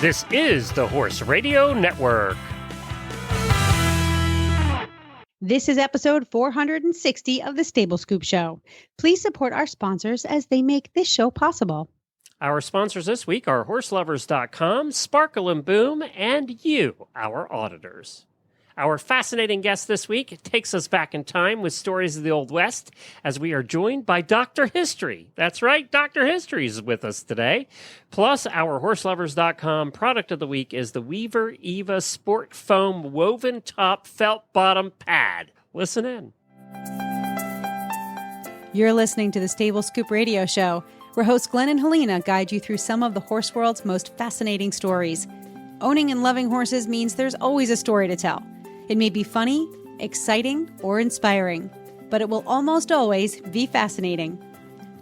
This is the Horse Radio Network. This is episode 460 of the Stable Scoop Show. Please support our sponsors as they make this show possible. Our sponsors this week are HorseLovers.com, Sparkle and Boom, and you, our auditors. Our fascinating guest this week takes us back in time with stories of the Old West as we are joined by Dr. History. That's right, Dr. History is with us today. Plus, our HorseLovers.com product of the week is the Weaver Eva Sport Foam Woven Top Felt Bottom Pad. Listen in. You're listening to the Stable Scoop Radio Show, where hosts Glenn and Helena guide you through some of the horse world's most fascinating stories. Owning and loving horses means there's always a story to tell. It may be funny, exciting, or inspiring, but it will almost always be fascinating.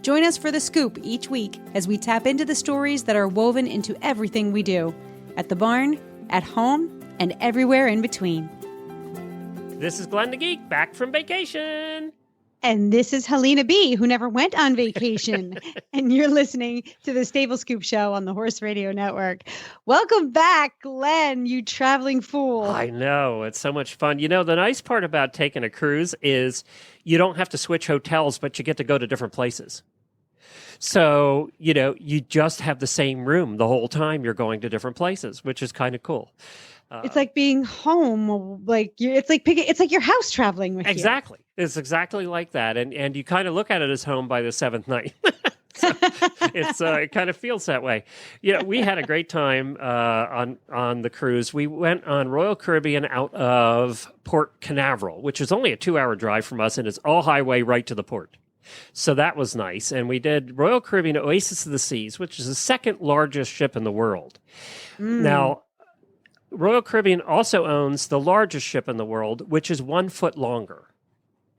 Join us for The Scoop each week as we tap into the stories that are woven into everything we do, at the barn, at home, and everywhere in between. This is Glenn the Geek, back from vacation. And this is Helena B., who never went on vacation. And you're listening to the Stable Scoop Show on the Horse Radio Network. Welcome back, Glenn, you traveling fool. I know. It's so much fun. You know, the nice part about taking a cruise is you don't have to switch hotels, but you get to go to different places. So, you know, you just have the same room the whole time you're going to different places, which is kind of cool. It's like being home, it's like your house traveling with you. Exactly. It's exactly like that. And you kind of look at it as home by the seventh night. So it kind of feels that way. You know, we had a great time on the cruise. We went on Royal Caribbean out of Port Canaveral, which is only a 2-hour drive from us, and it's all highway right to the port. So that was nice. And we did Royal Caribbean Oasis of the Seas, which is the second largest ship in the world. Now, Royal Caribbean also owns the largest ship in the world, which is 1 foot longer.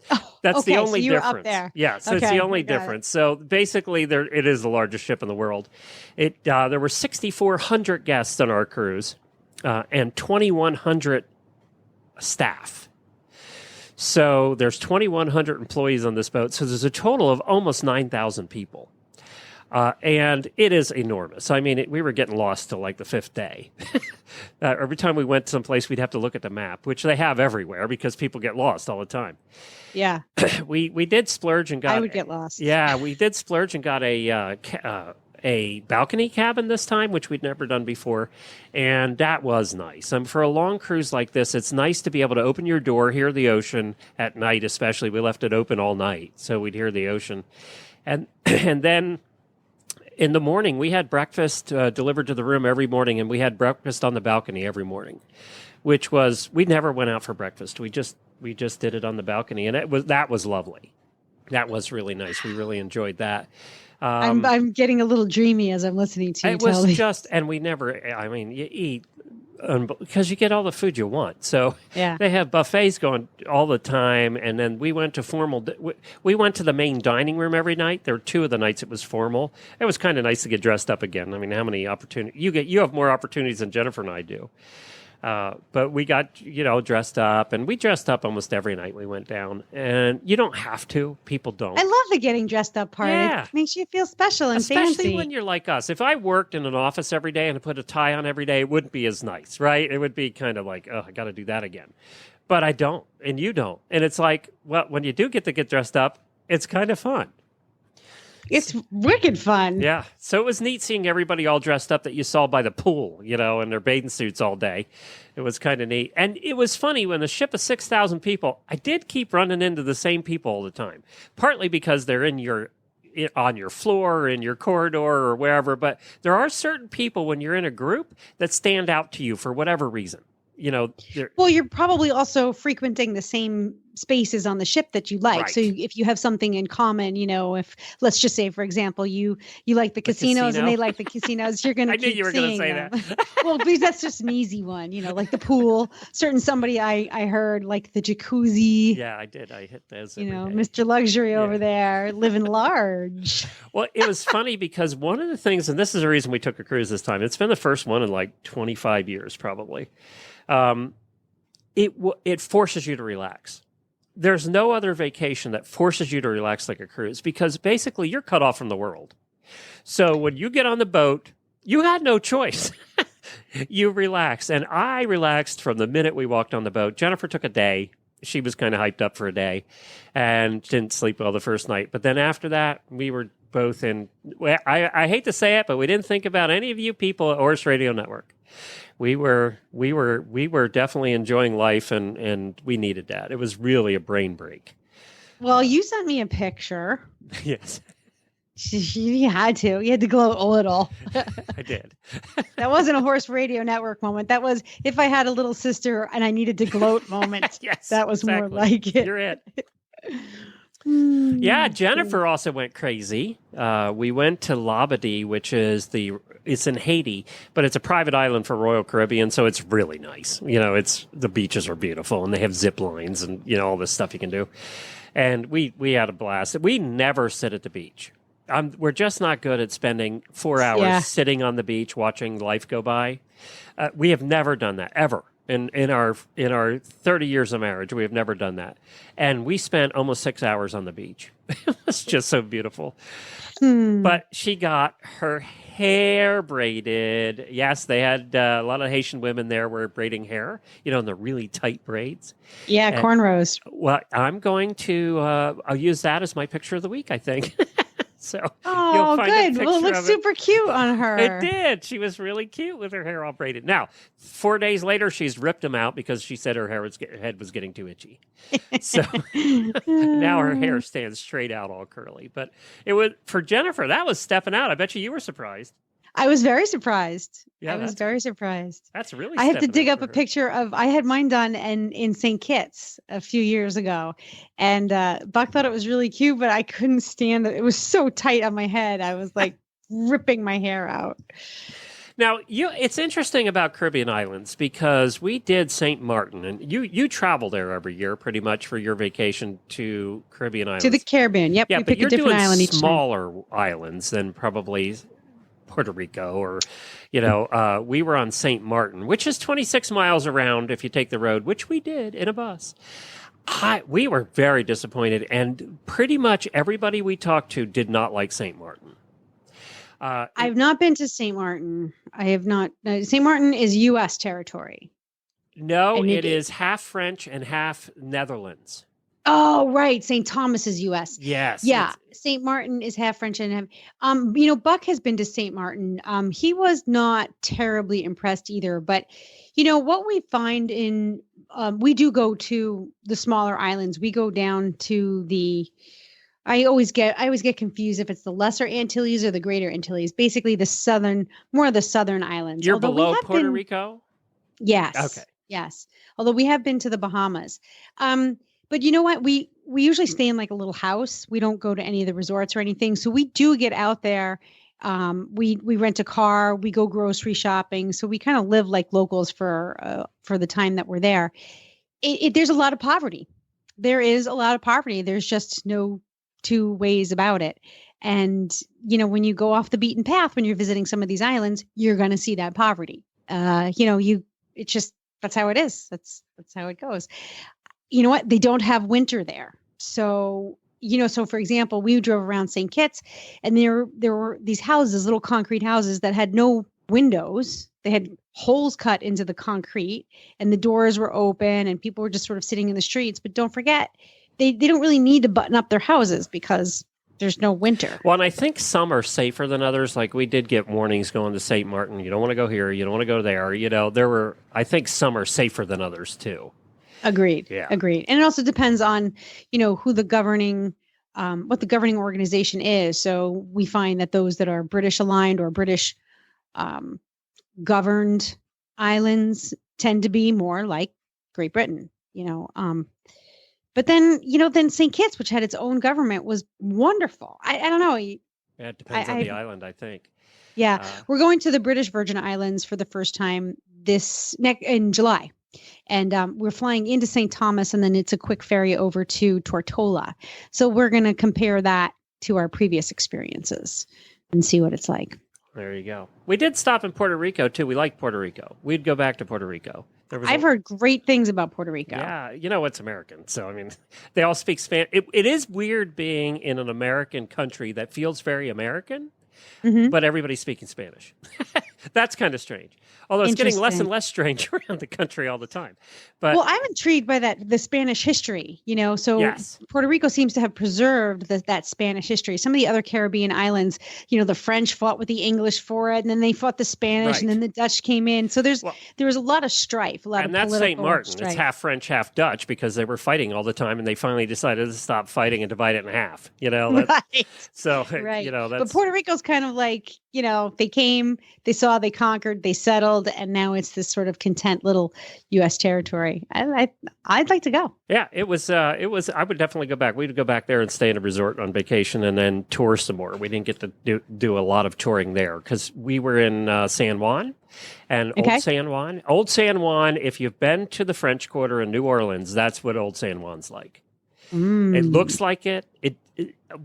Oh, That's the only so you were difference. Up there. Yeah, so it's the only difference. So basically, it is the largest ship in the world. There were 6,400 guests on our cruise and 2,100 staff. So there's 2,100 employees on this boat. So there's a total of almost 9,000 people. And it is enormous. I mean, we were getting lost till like the 5th day. Every time we went someplace, we'd have to look at the map, which they have everywhere because people get lost all the time. Yeah. We did splurge and got... I would get lost. Yeah, we did splurge and got a balcony cabin this time, which we'd never done before. And that was nice. For a long cruise like this, it's nice to be able to open your door, hear the ocean at night, especially. We left it open all night, so we'd hear the ocean. And then... in the morning, we had breakfast delivered to the room every morning, and we had breakfast on the balcony every morning, which was, we never went out for breakfast. We just did it on the balcony, and that was lovely. That was really nice. We really enjoyed that. I'm getting a little dreamy as I'm listening to you. It was just, and we never, I mean, you eat because you get all the food you want. So yeah. They have buffets going all the time. And then we went to we went to the main dining room every night. There were 2 of the nights it was formal. It was kind of nice to get dressed up again. I mean, how many opportunities you have more opportunities than Jennifer and I do. But we got, dressed up, and we dressed up almost every night we went down. And you don't have to. People don't. I love the getting dressed up part. Yeah. It makes you feel special and Especially fancy. when you're like us. If I worked in an office every day and put a tie on every day, it wouldn't be as nice, right? It would be kind of like, oh, I got to do that again. But I don't, and you don't. And it's like, well, when you do get to get dressed up, it's kind of fun. It's wicked fun. Yeah. So it was neat seeing everybody all dressed up that you saw by the pool, in their bathing suits all day. It was kind of neat. And it was funny, when the ship of 6,000 people, I did keep running into the same people all the time, partly because they're on your floor or in your corridor or wherever. But there are certain people when you're in a group that stand out to you for whatever reason. Well, you're probably also frequenting the same spaces on the ship that you like. Right. So if you have something in common, if, let's just say, for example, you like the casinos and they like the casinos, you're going to keep seeing them. I knew you were going to say that. Well, because that's just an easy one, like the pool. Somebody I heard like the jacuzzi. Yeah, I did. I hit those. Mr. Luxury over there, living large. Well, it was funny because one of the things, and this is the reason we took a cruise this time, it's been the first one in like 25 years probably. It forces you to relax. There's no other vacation that forces you to relax like a cruise, because basically you're cut off from the world. So when you get on the boat, you had no choice. You relax. And I relaxed from the minute we walked on the boat. Jennifer took a day. She was kind of hyped up for a day and didn't sleep well the first night. But then after that, we were both in, well, I hate to say it, but we didn't think about any of you people at Horse Radio Network. We were definitely enjoying life, and we needed that. It was really a brain break. Well, you sent me a picture. Yes. You had to. You had to gloat a little. I did. That wasn't a Horse Radio Network moment. That was if I had a little sister and I needed to gloat moment. Yes, that was exactly. more like it. You're it. Yeah, Jennifer also went crazy. We went to Labadee, which is it's in Haiti, but it's a private island for Royal Caribbean, so it's really nice. The beaches are beautiful, and they have zip lines and all this stuff you can do. And we had a blast. We never sit at the beach. We're just not good at spending 4 hours sitting on the beach watching life go by. We have never done that ever. In our 30 years of marriage, we have never done that. And we spent almost 6 hours on the beach. It was just so beautiful. But she got her hair braided. Yes, they had a lot of Haitian women there were braiding hair, in the really tight braids. Yeah, and, cornrows. Well, I'm going to I'll use that as my picture of the week, I think. So you'll find good. Well, it looks super cute on her. It did. She was really cute with her hair all braided. Now, 4 days later, she's ripped them out because she said her head was getting too itchy. So now her hair stands straight out, all curly. But it was for Jennifer. That was stepping out. I bet you were surprised. I was very surprised. Yeah, I was very surprised. That's really. I have to dig up a picture of. I had mine done in St. Kitts a few years ago, and Buck thought it was really cute, but I couldn't stand it. It was so tight on my head. I was like ripping my hair out. Now, it's interesting about Caribbean islands because we did St. Martin, and you travel there every year pretty much for your vacation to Caribbean islands. To the Caribbean, yep. Yeah, we but pick a different island each time. Smaller islands than probably Puerto Rico or, we were on St. Martin, which is 26 miles around if you take the road, which we did in a bus. We were very disappointed, and pretty much everybody we talked to did not like St. Martin. I've not been to St. Martin. I have not. St. Martin is U.S. territory. No, it is half French and half Netherlands. Oh, right. St. Thomas is U.S. Yes. Yeah. St. Martin is half French and half. Buck has been to St. Martin. He was not terribly impressed either. But, what we find we do go to the smaller islands. We go down to I always get confused if it's the Lesser Antilles or the Greater Antilles. Basically, more of the southern islands. You're below Puerto Rico? Yes. Okay. Yes. Although we have been to the Bahamas. But you know what? We usually stay in like a little house. We don't go to any of the resorts or anything. So we do get out there. We rent a car. We go grocery shopping. So we kind of live like locals for the time that we're there. There's a lot of poverty. There is a lot of poverty. There's just no two ways about it. And when you go off the beaten path, when you're visiting some of these islands, you're going to see that poverty. It's just that's how it is. That's how it goes. You know what? They don't have winter there. So, so for example, we drove around St. Kitts and there were these houses, little concrete houses that had no windows. They had holes cut into the concrete and the doors were open and people were just sort of sitting in the streets. But don't forget, they don't really need to button up their houses because there's no winter. Well, and I think some are safer than others. Like we did get warnings going to St. Martin. You don't want to go here. You don't want to go there. I think some are safer than others too. Agreed. Yeah. Agreed. And it also depends on, who the governing, what the governing organization is. So we find that those that are British aligned or British governed islands tend to be more like Great Britain, But then St. Kitts, which had its own government, was wonderful. I don't know. Yeah, it depends on the island, I think. Yeah. We're going to the British Virgin Islands for the first time in July. And we're flying into St. Thomas, and then it's a quick ferry over to Tortola. So we're going to compare that to our previous experiences and see what it's like. There you go. We did stop in Puerto Rico, too. We like Puerto Rico. We'd go back to Puerto Rico. I've heard great things about Puerto Rico. Yeah, it's American. So, they all speak Spanish. It is weird being in an American country that feels very American, but everybody's speaking Spanish. That's kind of strange. Although it's getting less Interesting. and less strange around the country all the time. But Well, I'm intrigued by the Spanish history, so yes, Puerto Rico seems to have preserved that Spanish history. Some of the other Caribbean islands, the French fought with the English for it, and then they fought the Spanish, and right. then the Dutch came in. So Well, there was a lot of strife, a lot and of that's St. political Martin. It's strife. half French, half Dutch because they were fighting all the time, and they finally decided to stop fighting and divide it in half. Right. So Right. But that's Puerto Rico's kind of like, they came, they saw, they conquered, they settled, and now it's this sort of content little U.S. territory. I'd like to go. yeah. It was. I would definitely go back. We'd go back there and stay in a resort on vacation, and then tour some more. We didn't get to do a lot of touring there because we were in San Juan. And Okay. Old San Juan, if you've been to the French Quarter in New Orleans, that's what Old San Juan's like. It looks like it.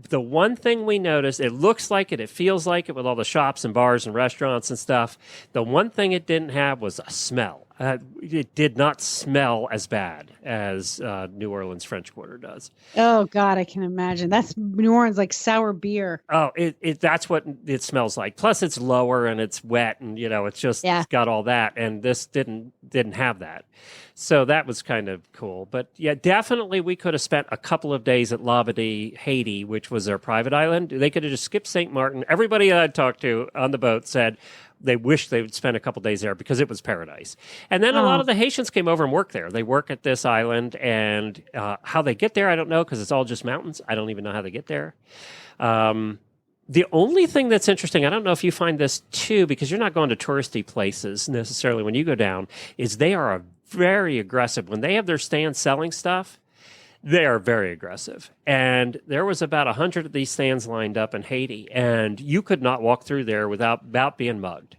The one thing we noticed, it looks like it. It feels like it with all the shops and bars and restaurants and stuff. The one thing it didn't have was a smell. It did not smell as bad as New Orleans French Quarter does. Oh God, I can imagine. That's New Orleans, like sour beer. Oh, that's what it smells like. Plus, it's lower and it's wet, and it's just Yeah. it's got all that. And this didn't have that, so that was kind of cool. But yeah, definitely we could have spent a couple of days at Labadee, Haiti, which was their private island. They could have just skipped St. Martin. Everybody I talked to on the boat said they wished they would spend a couple days there because it was paradise. And then a lot of the Haitians came over and worked there. They work at this island, and how they get there, I don't know, because it's all just mountains. I don't even know how they get there. The only thing that's interesting, I don't know if you find this too, because you're not going to touristy places necessarily when you go down, is they are very aggressive. When they have their stands selling stuff, they are very aggressive. And there was about 100 of these stands lined up in Haiti, and you could not walk through there without being mugged,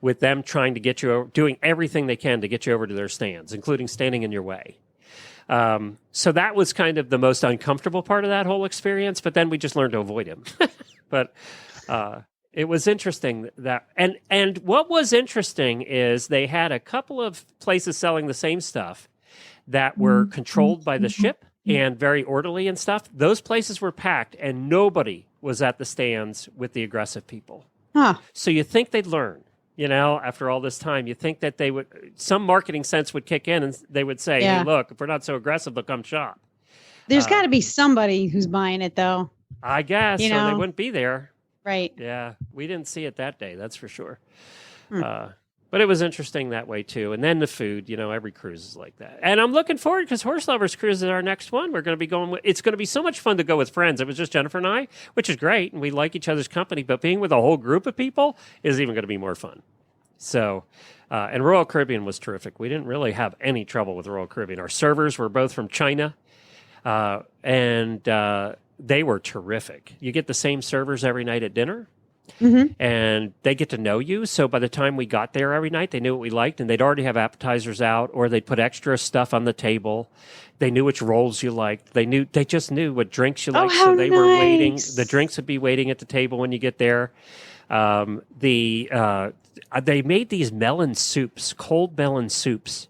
with them trying to get you over, doing everything they can to get you over to their stands, including standing in your way. So that was kind of the most uncomfortable part of that whole experience, but then we just learned to avoid him. But it was interesting and what was interesting is they had a couple of places selling the same stuff that were controlled by the ship and very orderly and stuff. Those places were packed, and nobody was at the stands with the aggressive people. Huh. So you think they'd learn, after all this time. You think that they would, some marketing sense would kick in, and they would say, Yeah. hey, look, if we're not so aggressive, they'll come shop. There's got to be somebody who's buying it, though. I guess, You or they know. wouldn't be there. Right. Yeah, we didn't see it that day, that's for sure. But it was interesting that way, too. And then the food, every cruise is like that. And I'm looking forward, because Horse Lovers Cruise is our next one. We're going to be going it's going to be so much fun to go with friends. It was just Jennifer and I, which is great, and we like each other's company. But being with a whole group of people is even going to be more fun. So, and Royal Caribbean was terrific. We didn't really have any trouble with Royal Caribbean. Our servers were both from China, and they were terrific. You get the same servers every night at dinner. And they get to know you. So by the time we got there every night, they knew what we liked, and they'd already have appetizers out, or they'd put extra stuff on the table. They knew which rolls you liked. They just knew what drinks you liked. how So they were waiting. nice. The drinks would be waiting at the table when you get there. They made these melon soups, cold melon soups,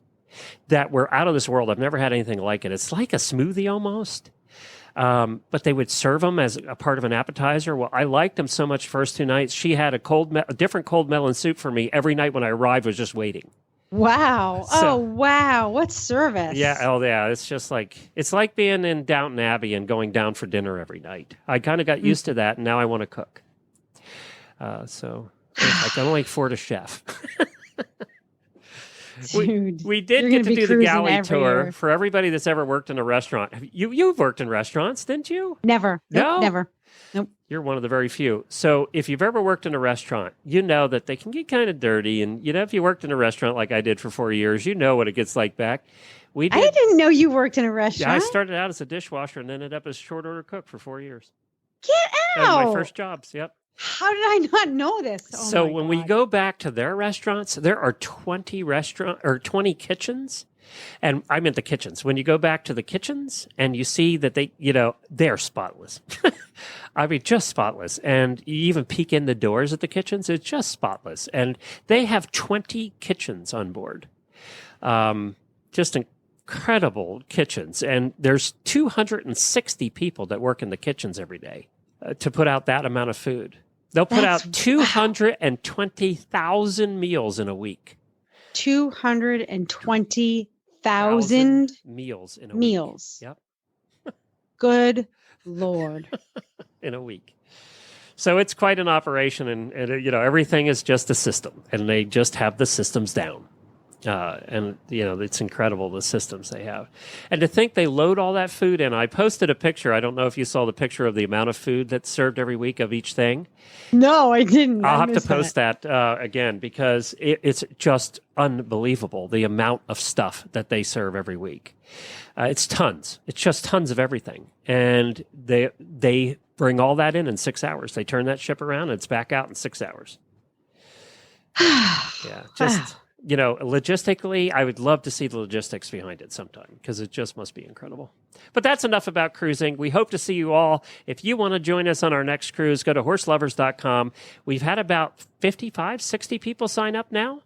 that were out of this world. I've never had anything like it. It's like a smoothie almost. But they would serve them as a part of an appetizer. Well, I liked them so much first 2 nights. She had a different cold melon soup for me every night when I arrived. Was just waiting. Wow. So- Oh, wow. What service? Yeah. Oh, yeah. It's like being in Downton Abbey and going down for dinner every night. I kind of got used to that, and now I want to cook. So I can only afford a chef. Dude, We did you're get gonna to be do the cruising galley every tour year. for everybody that's ever worked in a restaurant. You've worked in restaurants, didn't you? Never. Nope, No? never. Nope. You're one of the very few. So if you've ever worked in a restaurant, you know that they can get kind of dirty. And, if you worked in a restaurant like I did for 4 years, you know what it gets like back. We I did. didn't know you worked in a Yeah, restaurant. I started out as a dishwasher and ended up as a short order cook for 4 years. Get That was out. my first jobs. Yep. How did I not know this? Oh So my when we God. go back to their restaurants, there are 20 kitchens. And I meant the kitchens. When you go back to the kitchens and you see that they're spotless. I mean, just spotless. And you even peek in the doors at the kitchens, it's just spotless. And they have 20 kitchens on board. Just incredible kitchens. And there's 260 people that work in the kitchens every day to put out that amount of food. They'll put That's out 220,000 meals in a week. 220,000 meals in a meals. week. Yep. Good Lord. In a week. So it's quite an operation, and everything is just a system, and they just have the systems down. And it's incredible, the systems they have. And to think they load all that food in. I posted a picture. I don't know if you saw the picture of the amount of food that's served every week of each thing. No, I didn't. I'll have to post that again, because it's just unbelievable, the amount of stuff that they serve every week. It's tons. It's just tons of everything. And they bring all that in 6 hours. They turn that ship around, and it's back out in 6 hours. Yeah, just... logistically, I would love to see the logistics behind it sometime, because it just must be incredible. But that's enough about cruising. We hope to see you all. If you want to join us on our next cruise, go to horselovers.com. We've had about 55, 60 people sign up now.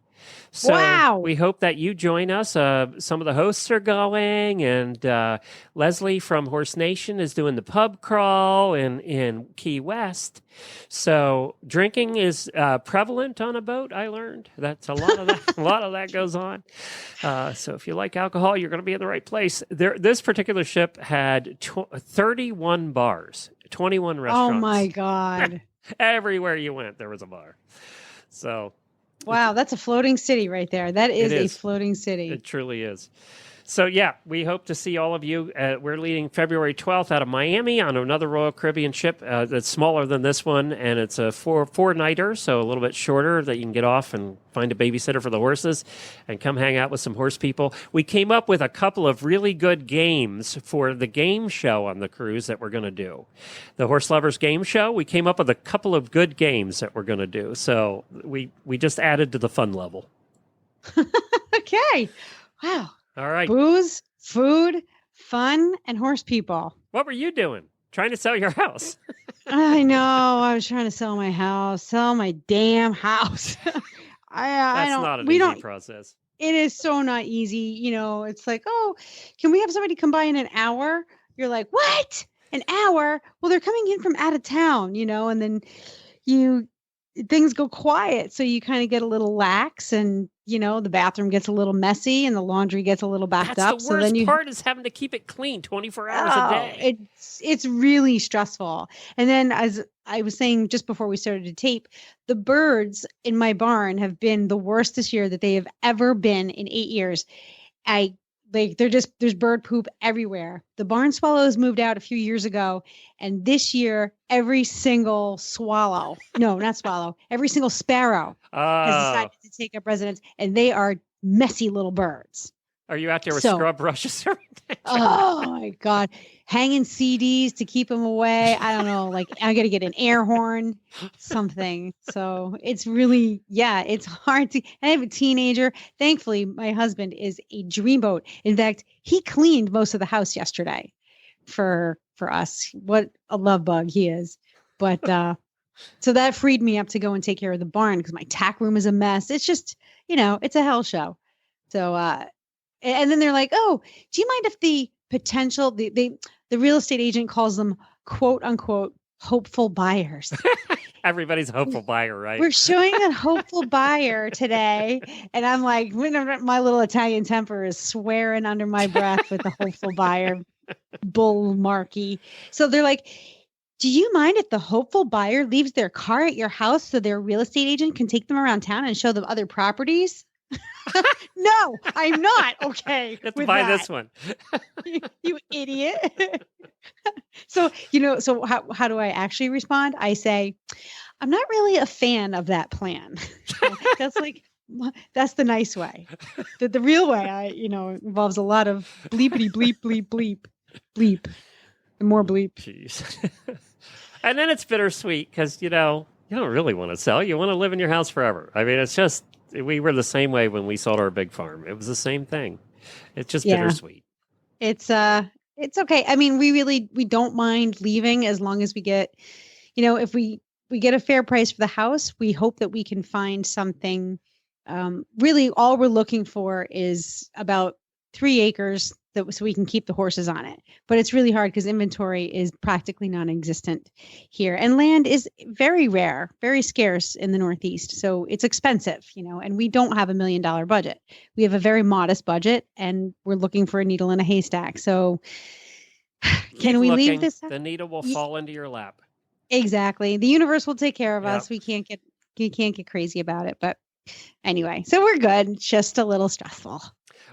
So wow. We hope that you join us. Some of the hosts are going, and Leslie from Horse Nation is doing the pub crawl in Key West. So drinking is prevalent on a boat, I learned. That's a lot of that. A lot of that goes on. So if you like alcohol, you're going to be in the right place. This particular ship had 31 bars, 21 restaurants. Oh, my God. Everywhere you went, there was a bar. So... wow, that's a floating city right there. That is a floating city. It truly is. So, yeah, we hope to see all of you. We're leaving February 12th out of Miami on another Royal Caribbean ship that's smaller than this one, and it's a four-nighter, so a little bit shorter, that you can get off and find a babysitter for the horses and come hang out with some horse people. We came up with a couple of really good games for the game show on the cruise that we're going to do. The Horse Lovers Game Show, we came up with a couple of good games that we're going to do. So we just added to the fun level. Okay. Wow. All right. Booze, food, fun, and horse people. What were you doing? Trying to sell your house. I know. I was trying to sell my house, sell my damn house. That's not an easy process. It is so not easy. It's like, oh, can we have somebody come by in an hour? You're like, what? An hour? Well, they're coming in from out of town, and then things go quiet. So you kind of get a little lax, and the bathroom gets a little messy and the laundry gets a little backed up. That's the worst part, is having to keep it clean 24 hours a day. It's really stressful. And then, as I was saying just before we started to tape, the birds in my barn have been the worst this year that they have ever been in 8 years. There's bird poop everywhere. The barn swallows moved out a few years ago, and this year every single every single sparrow has decided to take up residence, and they are messy little birds. Are you out there with scrub brushes? Oh my God. Hanging CDs to keep them away. I don't know. I got to get an air horn, something. So it's really, it's hard to, and I have a teenager. Thankfully, my husband is a dreamboat. In fact, he cleaned most of the house yesterday for us. What a love bug he is. But, so that freed me up to go and take care of the barn, because my tack room is a mess. It's just, it's a hell show. So, and then they're like, oh, do you mind if the potential, the real estate agent calls them, quote unquote, hopeful buyers. Everybody's a hopeful buyer, right? We're showing a hopeful buyer today. And I'm like, my little Italian temper is swearing under my breath with the hopeful buyer bull marquee. So they're like, do you mind if the hopeful buyer leaves their car at your house so their real estate agent can take them around town and show them other properties? No, I'm not okay. You have to buy this one. You idiot. So how do I actually respond? I say, I'm not really a fan of that plan. That's the nice way. The real way, involves a lot of bleepity bleep, bleep, bleep, bleep, and more bleep. Jeez. And then it's bittersweet, because, you don't really want to sell. You want to live in your house forever. I mean, it's just, we were the same way when we sold our big farm. It was the same thing. It's just bittersweet. It's okay. I mean, we don't mind leaving as long as we get, if we get a fair price for the house, we hope that we can find something. Really all we're looking for is about 3 acres so we can keep the horses on it. But it's really hard because inventory is practically non-existent here. And land is very rare, very scarce in the Northeast. So it's expensive, and we don't have $1 million budget. We have a very modest budget and we're looking for a needle in a haystack. So can we leave this? The needle will fall into your lap. Exactly. The universe will take care of us. We can't get crazy about it. But anyway, so we're good. It's just a little stressful.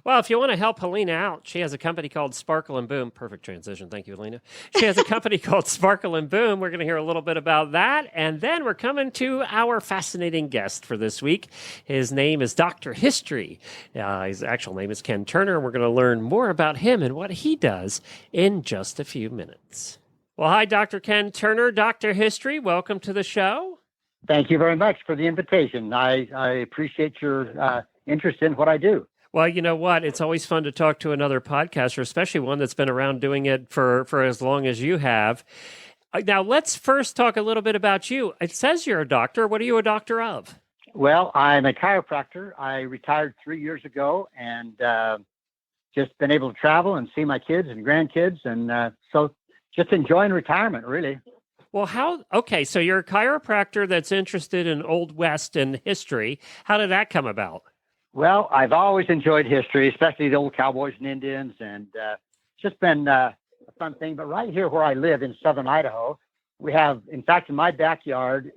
Well, if you want to help Helena out, she has a company called Sparkle and Boom. Perfect transition. Thank you, Helena. She has a company called Sparkle and Boom. We're going to hear a little bit about that. And then we're coming to our fascinating guest for this week. His name is Dr. History. His actual name is Ken Turner. And we're going to learn more about him and what he does in just a few minutes. Well, hi, Dr. Ken Turner, Dr. History. Welcome to the show. Thank you very much for the invitation. I appreciate your interest in what I do. Well, you know what? It's always fun to talk to another podcaster, especially one that's been around doing it for as long as you have. Now, let's first talk a little bit about you. It says you're a doctor. What are you a doctor of? Well, I'm a chiropractor. I retired 3 years ago and just been able to travel and see my kids and grandkids. And so just enjoying retirement, really. Well, so you're a chiropractor that's interested in Old West and history. How did that come about? Well, I've always enjoyed history, especially the old cowboys and Indians, and it's just been a fun thing. But right here where I live in southern Idaho, we have, in fact, in my backyard,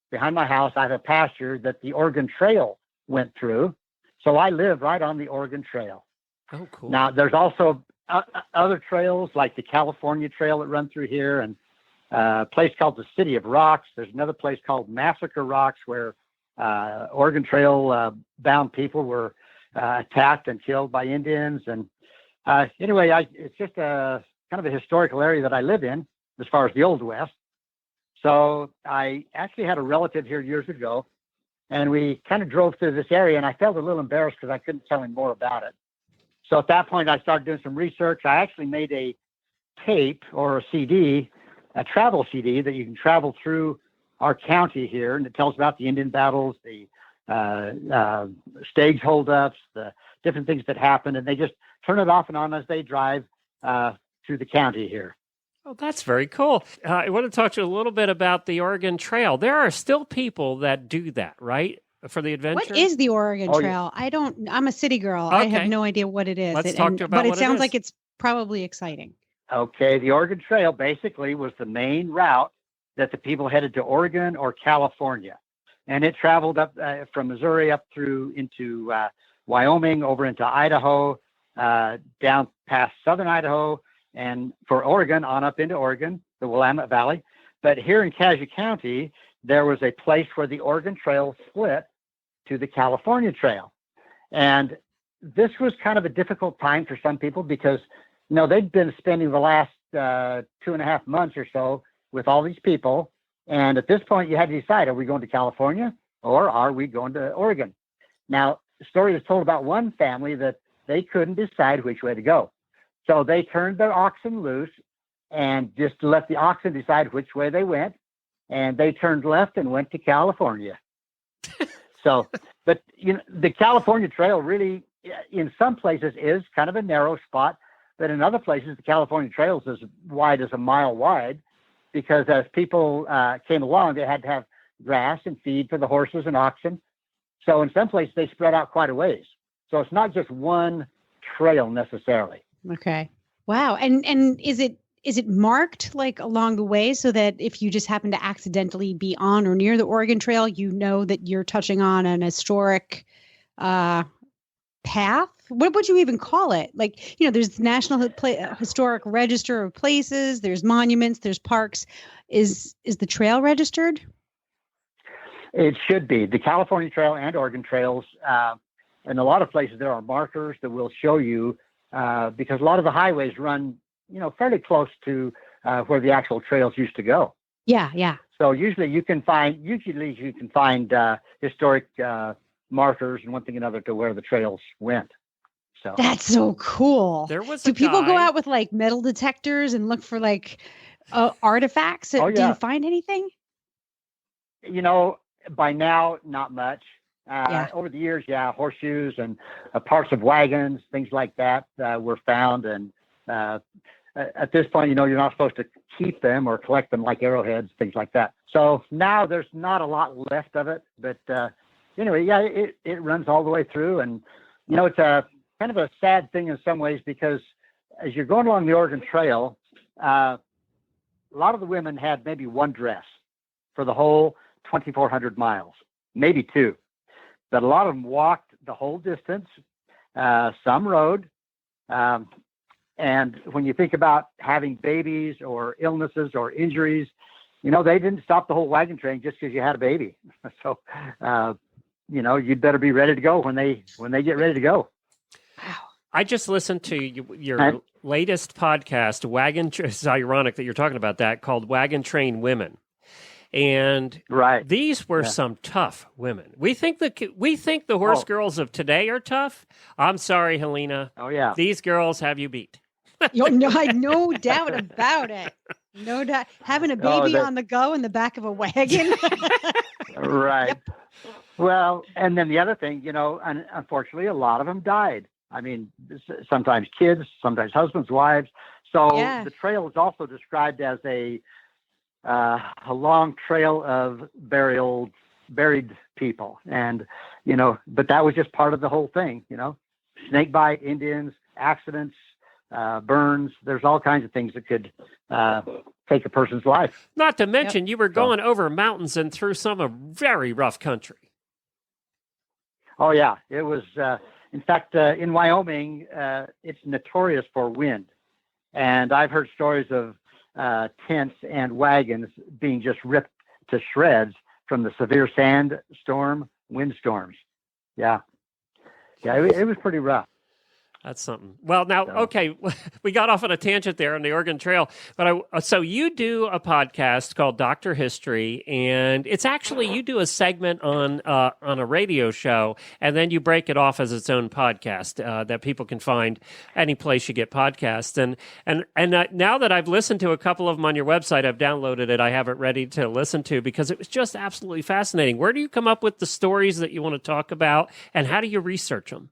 behind my house, I have a pasture that the Oregon Trail went through. So I live right on the Oregon Trail. Oh, cool. Now, there's also other trails like the California Trail that run through here, and a place called the City of Rocks. There's another place called Massacre Rocks where Oregon Trail bound people were attacked and killed by Indians. And anyway, it's just a kind of a historical area that I live in as far as the Old West. So I actually had a relative here years ago, and we kind of drove through this area, and I felt a little embarrassed because I couldn't tell him more about it. So at that point, I started doing some research. I actually made a tape or a CD, a travel CD that you can travel through our county here, and it tells about the Indian battles, the stage holdups, the different things that happen, and they just turn it off and on as they drive through the county here. Oh, that's very cool. I want to talk to you a little bit about the Oregon Trail. There are still people that do that, right? For the adventure? What is the Oregon Trail? Yeah. I'm a city girl. Okay. I have no idea what it is. Let's talk to you about but it sounds like it's probably exciting. Okay. The Oregon Trail basically was the main route that the people headed to Oregon or California. And it traveled up from Missouri up through into Wyoming, over into Idaho, down past southern Idaho, and for Oregon, on up into Oregon, the Willamette Valley. But here in Cassia County, there was a place where the Oregon Trail split to the California Trail. And this was kind of a difficult time for some people because, they'd been spending the last 2.5 months or so with all these people. And at this point, you had to decide, are we going to California or are we going to Oregon? Now, the story is told about one family that they couldn't decide which way to go. So they turned their oxen loose and just let the oxen decide which way they went. And they turned left and went to California. So, but the California Trail really, in some places, is kind of a narrow spot. But in other places, the California Trail is as wide as a mile wide, because as people came along, they had to have grass and feed for the horses and oxen. So in some places, they spread out quite a ways. So it's not just one trail necessarily. Okay. Wow. And is it marked like along the way so that if you just happen to accidentally be on or near the Oregon Trail, you know that you're touching on an historic path? What would you even call it? Like, there's the National Historic Register of Places, there's monuments, there's parks. Is the trail registered? It should be. The California Trail and Oregon Trails, in a lot of places, there are markers that will show you, because a lot of the highways run, fairly close to where the actual trails used to go. Yeah, yeah. So usually you can find historic markers and one thing or another to where the trails went. So that's so cool. Do people go out with like metal detectors and look for like artifacts? Oh, yeah. Do you find anything? By now, not much. Yeah. Over the years, horseshoes and parts of wagons, things like that were found. And at this point, you're not supposed to keep them or collect them like arrowheads, things like that. So now there's not a lot left of it. But anyway, it runs all the way through. And, it's a kind of a sad thing in some ways because as you're going along the Oregon Trail, a lot of the women had maybe one dress for the whole 2,400 miles, maybe two. But a lot of them walked the whole distance. Some rode. And when you think about having babies or illnesses or injuries, they didn't stop the whole wagon train just because you had a baby. So, you'd better be ready to go when they get ready to go. Wow. I just listened to your latest podcast, It's ironic that you're talking about that, called Wagon Train Women. And these were some tough women. We think the horse girls of today are tough. I'm sorry, Helena. Oh, yeah. These girls have you beat. No doubt about it. No doubt. Having a baby on the go in the back of a wagon. Right. Yep. Well, and then the other thing, unfortunately, a lot of them died. I mean, sometimes kids, sometimes husbands, wives. So the trail is also described as a long trail of buried people. And, but that was just part of the whole thing, snake bite, Indians, accidents, burns. There's all kinds of things that could take a person's life. Not to mention you were going over mountains and through some of very rough country. Oh, yeah. It was, in fact, in Wyoming, it's notorious for wind. And I've heard stories of tents and wagons being just ripped to shreds from the severe windstorms. Yeah, it was pretty rough. That's something. Well, now, okay, we got off on a tangent there on the Oregon Trail, but so you do a podcast called Dr. History, and it's actually you do a segment on a radio show, and then you break it off as its own podcast that people can find any place you get podcasts. And now that I've listened to a couple of them on your website, I've downloaded it. I have it ready to listen to because it was just absolutely fascinating. Where do you come up with the stories that you want to talk about, and how do you research them?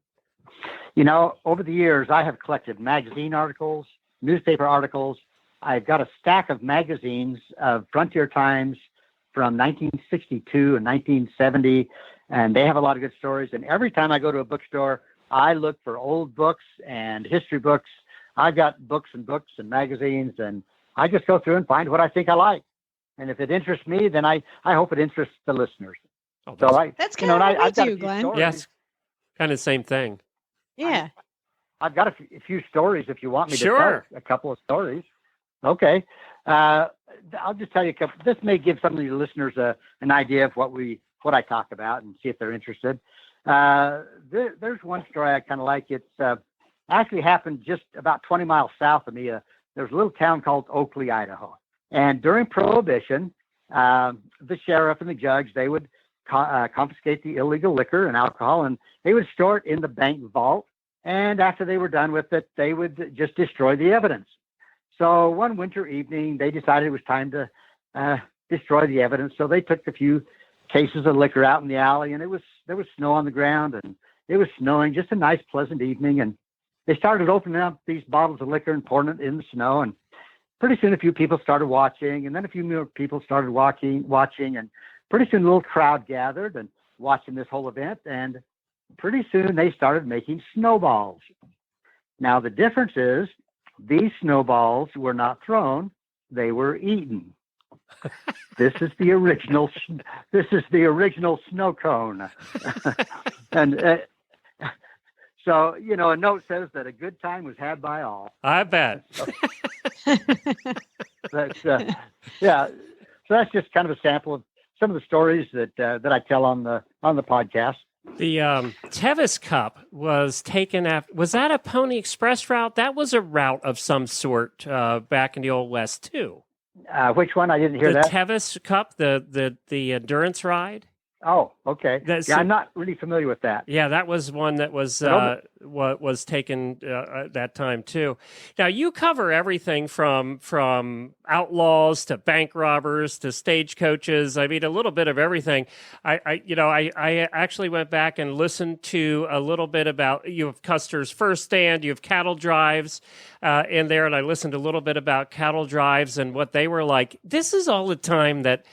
Over the years, I have collected magazine articles, newspaper articles. I've got a stack of magazines of Frontier Times from 1962 and 1970, and they have a lot of good stories. And every time I go to a bookstore, I look for old books and history books. I've got books and magazines, and I just go through and find what I think I like. And if it interests me, then I hope it interests the listeners. Oh, that's kind of what we do, Glenn. Yes, kind of the same thing. Yeah. I've got a few stories if you want me to tell a couple of stories. Okay. I'll just tell you a couple. This may give some of your listeners an idea of what I talk about and see if they're interested. There's one story I kind of like. It's actually happened just about 20 miles south of me. There's a little town called Oakley, Idaho. And during Prohibition, the sheriff and the judge, they would confiscate the illegal liquor and alcohol, and they would store it in the bank vault. And after they were done with it, they would just destroy the evidence. So one winter evening, they decided it was time to destroy the evidence. So they took a few cases of liquor out in the alley, and there was snow on the ground, and it was snowing, just a nice, pleasant evening. And they started opening up these bottles of liquor and pouring it in the snow. And pretty soon, a few people started watching, and then a few more people started watching, and pretty soon, a little crowd gathered and watching this whole event. And pretty soon they started making snowballs. Now, the difference is these snowballs were not thrown, they were eaten. This is the original snow cone. And so, a note says that a good time was had by all. I bet. That's, yeah. So that's just kind of a sample of some of the stories that I tell on the podcast. The Tevis Cup was taken after. Was that a Pony Express route? That was a route of some sort back in the Old West too. Which one? I didn't hear that. The Tevis Cup, the endurance ride. Oh, okay. That's, Yeah, I'm not really familiar with that. yeah, that was one that was was taken at that time too. Now you cover everything from outlaws to bank robbers to stagecoaches. I mean, a little bit of everything. I actually went back and listened to a little bit about, you have Custer's First Stand, you have cattle drives in there, and I listened a little bit about cattle drives and what they were like. This is all the time that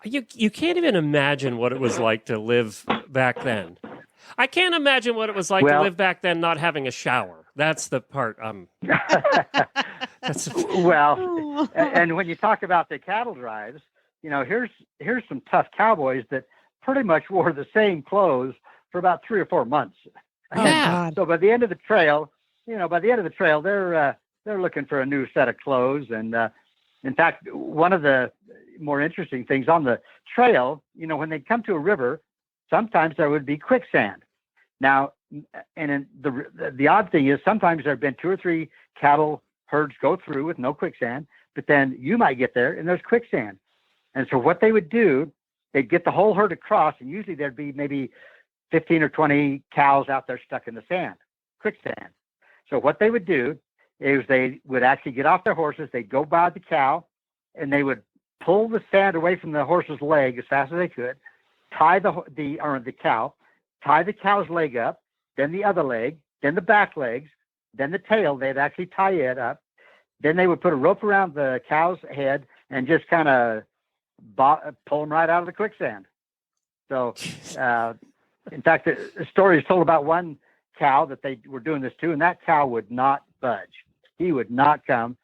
you can't even imagine what it was like to live back then. I can't imagine what it was like to live back then not having a shower. That's the part. Well, and when you talk about the cattle drives, here's some tough cowboys that pretty much wore the same clothes for about 3 or 4 months. Yeah. So by the end of the trail, they're looking for a new set of clothes. And in fact, one of the more interesting things on the trail, when they come to a river, sometimes there would be quicksand. Now, and the odd thing is sometimes there have been 2 or 3 cattle herds go through with no quicksand, but then you might get there and there's quicksand. And so what they would do, they'd get the whole herd across, and usually there'd be maybe 15 or 20 cows out there stuck in the sand, quicksand. So what they would do is they would actually get off their horses, they'd go by the cow, and they would pull the sand away from the horse's leg as fast as they could, tie the cow, tie the cow's leg up, then the other leg, then the back legs, then the tail. They'd actually tie it up. Then they would put a rope around the cow's head and just kind of pull them right out of the quicksand. So, in fact, the story is told about one cow that they were doing this to, and that cow would not budge. He would not come.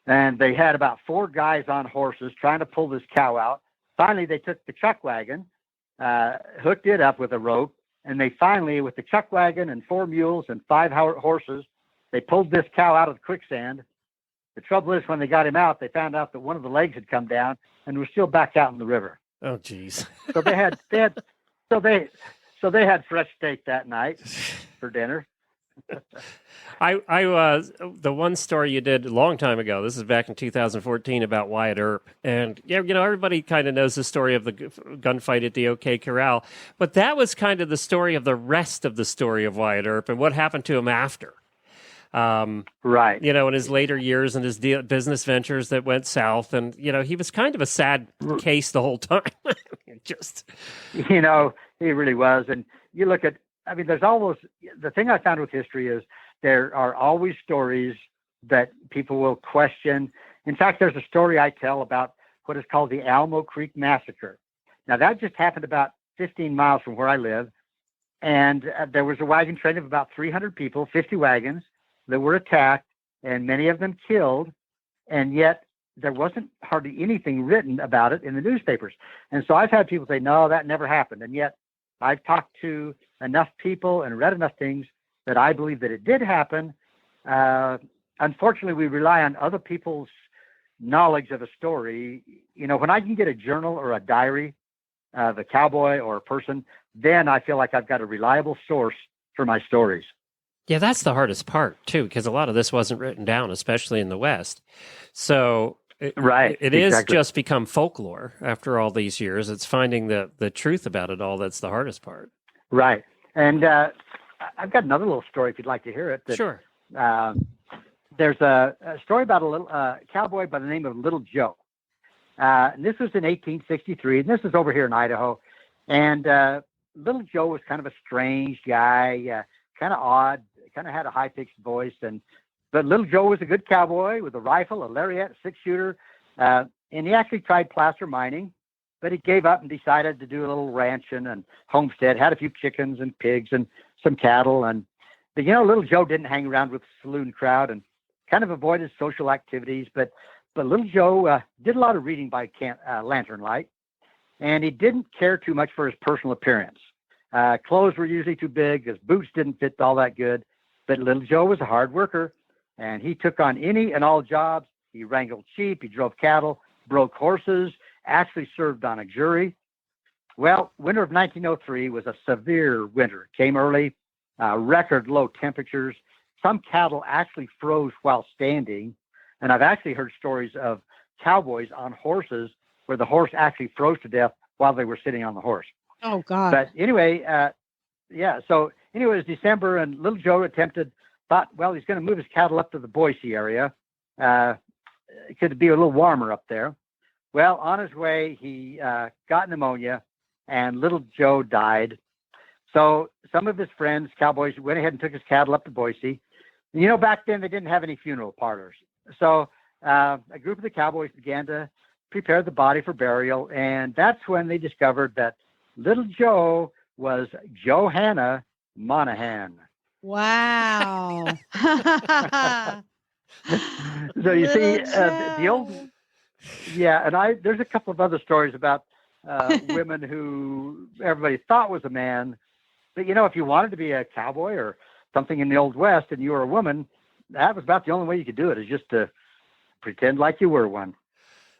And they had about 4 guys on horses trying to pull this cow out. Finally, they took the chuck wagon, hooked it up with a rope, and they finally, with the chuck wagon and 4 mules and 5 horses, they pulled this cow out of the quicksand. The trouble is, when they got him out, they found out that one of the legs had come down and was still back out in the river. Oh, geez. So they had fresh steak that night for dinner. The one story you did a long time ago, this is back in 2014, about Wyatt Earp, and everybody kind of knows the story of the gunfight at the OK Corral, but that was kind of the story of the rest of the story of Wyatt Earp and what happened to him after. Right. In his later years and his business ventures that went south, and he was kind of a sad case the whole time. He really was. And you look at, there's always, the thing I found with history is there are always stories that people will question. In fact, there's a story I tell about what is called the Alamo Creek Massacre. Now, that just happened about 15 miles from where I live. And there was a wagon train of about 300 people, 50 wagons, that were attacked, and many of them killed. And yet there wasn't hardly anything written about it in the newspapers. And so I've had people say, no, that never happened. And yet I've talked to enough people and read enough things that I believe that it did happen. Unfortunately, we rely on other people's knowledge of a story. When I can get a journal or a diary of a cowboy or a person, then I feel like I've got a reliable source for my stories. Yeah, that's the hardest part, too, because a lot of this wasn't written down, especially in the West. So it is just become folklore after all these years. It's finding the truth about it all that's the hardest part. Right. And I've got another little story if you'd like to hear it. Sure. There's a story about a little cowboy by the name of Little Joe. And this was in 1863, and this is over here in Idaho. And Little Joe was kind of a strange guy, kind of odd, kind of had a high-pitched voice. But Little Joe was a good cowboy with a rifle, a lariat, 6-shooter, and he actually tried placer mining, but he gave up and decided to do a little ranching and homestead, had a few chickens and pigs and some cattle. But Little Joe didn't hang around with the saloon crowd and kind of avoided social activities. But Little Joe did a lot of reading by lantern light, and he didn't care too much for his personal appearance. Clothes were usually too big. His boots didn't fit all that good. But Little Joe was a hard worker, and he took on any and all jobs. He wrangled sheep, he drove cattle, broke horses, actually served on a jury. Well, winter of 1903 was a severe winter. It came early, record low temperatures. Some cattle actually froze while standing. And I've actually heard stories of cowboys on horses where the horse actually froze to death while they were sitting on the horse. Oh, God. But anyway, yeah. So anyway, it was December, and little Joe thought, well, he's going to move his cattle up to the Boise area. It could be a little warmer up there. Well, on his way, he got pneumonia, and little Joe died. So some of his friends, cowboys, went ahead and took his cattle up to Boise. And, back then they didn't have any funeral parlors. So a group of the cowboys began to prepare the body for burial. And that's when they discovered that little Joe was Johanna Monahan. Wow. So you see, Little the old, Joe. yeah, and there's a couple of other stories about women who everybody thought was a man. But, if you wanted to be a cowboy or something in the Old West and you were a woman, that was about the only way you could do it, is just to pretend like you were one.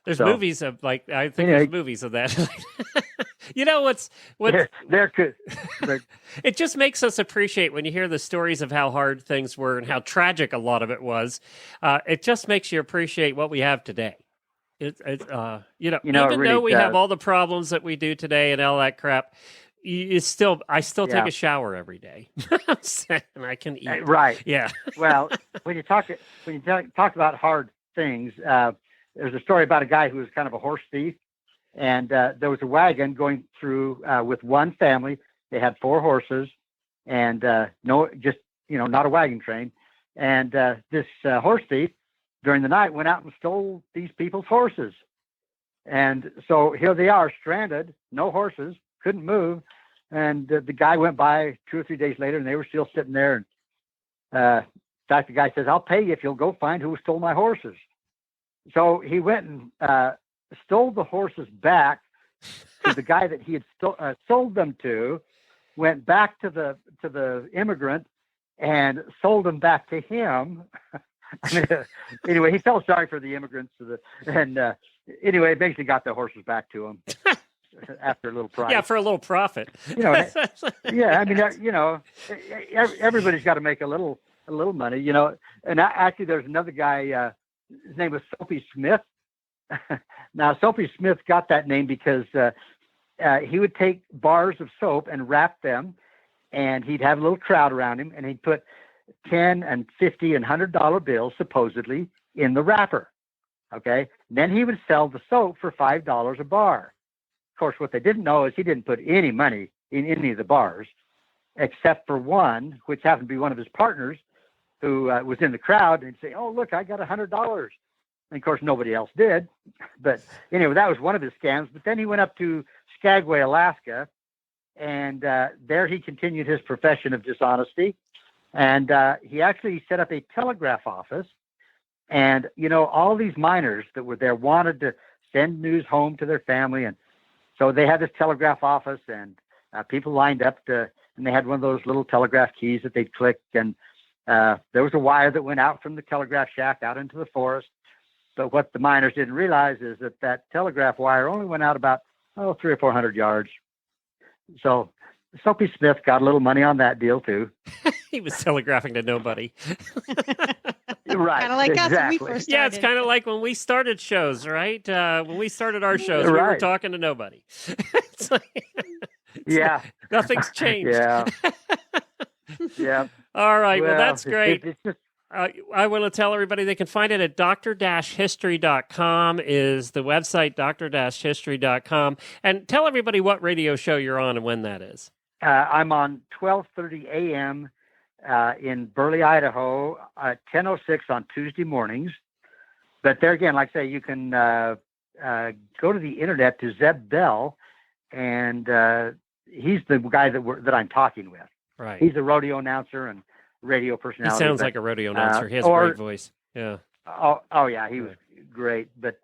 There's movies of there's movies of that. What's they're good. It just makes us appreciate when you hear the stories of how hard things were and how tragic a lot of it was. It just makes you appreciate what we have today. Even really though we does. have all the problems that we do today and all that crap, I still take a shower every day, and I can eat. Right. Yeah. Well, when you talk about hard things, there's a story about a guy who was kind of a horse thief, and there was a wagon going through with one family. They had 4 horses, and not a wagon train. And this horse thief during the night went out and stole these people's horses. And so here they are, stranded, no horses, couldn't move. And the guy went by 2 or 3 days later, and they were still sitting there. And in fact, the guy says, "I'll pay you if you'll go find who stole my horses." So he went and stole the horses back to the guy that he had sold them to, went back to the immigrant and sold them back to him. Anyway, he felt sorry for the immigrants, anyway, basically got the horses back to him after a little price. Yeah, for a little profit. Yeah, I mean, everybody's got to make a little money, And actually, there's another guy. His name was Soapy Smith. Now, Soapy Smith got that name because he would take bars of soap and wrap them, and he'd have a little crowd around him, and he'd put $10 and $50 and $100 bills supposedly in the wrapper. Okay, and then he would sell the soap for $5 a bar. Of course, what they didn't know is he didn't put any money in any of the bars, except for one, which happened to be one of his partners, who was in the crowd, and he'd say, "Oh, look, I got $100." And of course, nobody else did. But anyway, that was one of his scams. But then he went up to Skagway, Alaska, and there he continued his profession of dishonesty. And he actually set up a telegraph office. And, all these miners that were there wanted to send news home to their family. And so they had this telegraph office, and people lined up and they had one of those little telegraph keys that they'd click. And there was a wire that went out from the telegraph shack out into the forest. But what the miners didn't realize is that telegraph wire only went out about 300 or 400 yards. So Soapy Smith got a little money on that deal too. He was telegraphing to nobody. Right. Kind of like us when we first started. Yeah, it's kind of like when we started shows, right? When we started our shows, we were talking to nobody. Yeah. Nothing's changed. Yeah. Yeah. All right. Well, that's great. It's just, I want to tell everybody they can find it at dr-history.com is the website, dr-history.com. And tell everybody what radio show you're on and when that is. I'm on 12:30 a.m. In Burley, Idaho, 10:06 on Tuesday mornings. But there again, like I say, you can go to the internet to Zeb Bell, and he's the guy that I'm talking with. Right. He's a rodeo announcer and radio personality. He sounds like a rodeo announcer. He has a great voice. Yeah. Oh yeah, he was great. But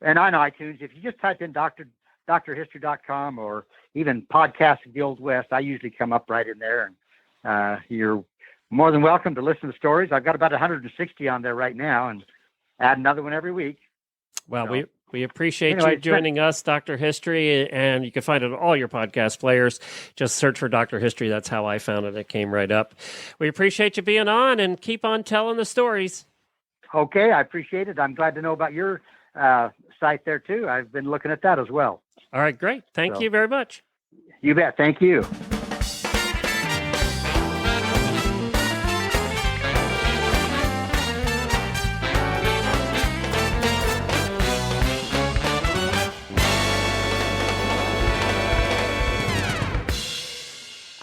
and on iTunes, if you just type in drhistory.com or even Podcasting the Old West, I usually come up right in there. And you're more than welcome to listen to stories. I've got about 160 on there right now, and add another one every week. Well, we appreciate you joining us, Dr. History, and you can find it on all your podcast players. Just search for Dr. History. That's how I found it. It came right up. We appreciate you being on, and keep on telling the stories. Okay, I appreciate it. I'm glad to know about your site there, too. I've been looking at that as well. All right, great. Thank you very much. You bet. Thank you.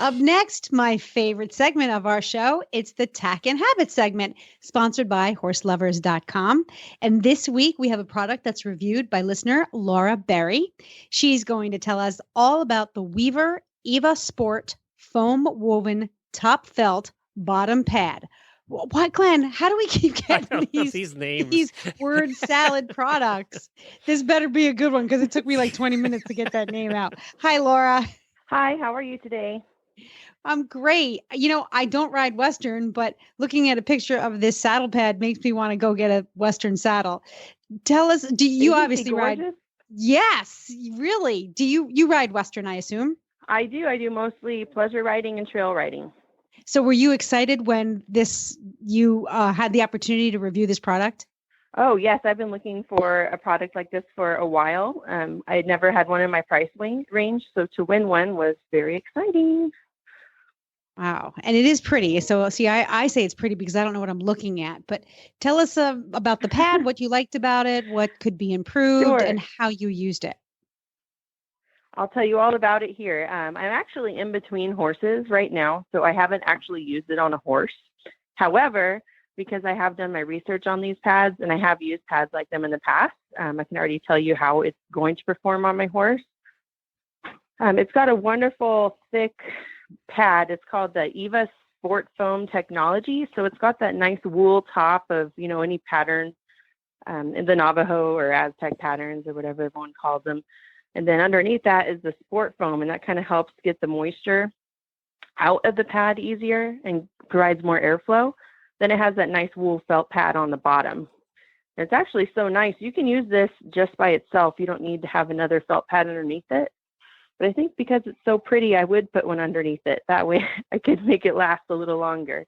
Up next, my favorite segment of our show, it's the Tack and Habit segment, sponsored by horselovers.com. And this week, we have a product that's reviewed by listener Laura Berry. She's going to tell us all about the Weaver Eva Sport foam woven top felt bottom pad. What, Glenn? How do we keep getting these names? These word salad products. This better be a good one because it took me like 20 minutes to get that name out. Hi, Laura. Hi, how are you today? I'm great. You know, I don't ride Western, but looking at a picture of this saddle pad makes me want to go get a Western saddle. Tell us, do you obviously ride? Yes, really. Do you ride Western, I assume? I do. I do mostly pleasure riding and trail riding. So were you excited when you had the opportunity to review this product? Oh, yes. I've been looking for a product like this for a while. I had never had one in my price range, so to win one was very exciting. Wow. And it is pretty. So see, I say it's pretty because I don't know what I'm looking at, but tell us about the pad, what you liked about it, what could be improved, Sure. and how you used it. I'll tell you all about it here. I'm actually in between horses right now, so I haven't actually used it on a horse. However, because I have done my research on these pads and I have used pads like them in the past, I can already tell you how it's going to perform on my horse. It's got a wonderful thick pad. It's called the Eva Sport Foam Technology. So it's got that nice wool top of, any pattern in the Navajo or Aztec patterns or whatever everyone calls them. And then underneath that is the sport foam, and that kind of helps get the moisture out of the pad easier and provides more airflow. Then it has that nice wool felt pad on the bottom. And it's actually so nice. You can use this just by itself. You don't need to have another felt pad underneath it. But I think because it's so pretty, I would put one underneath it. That way I could make it last a little longer.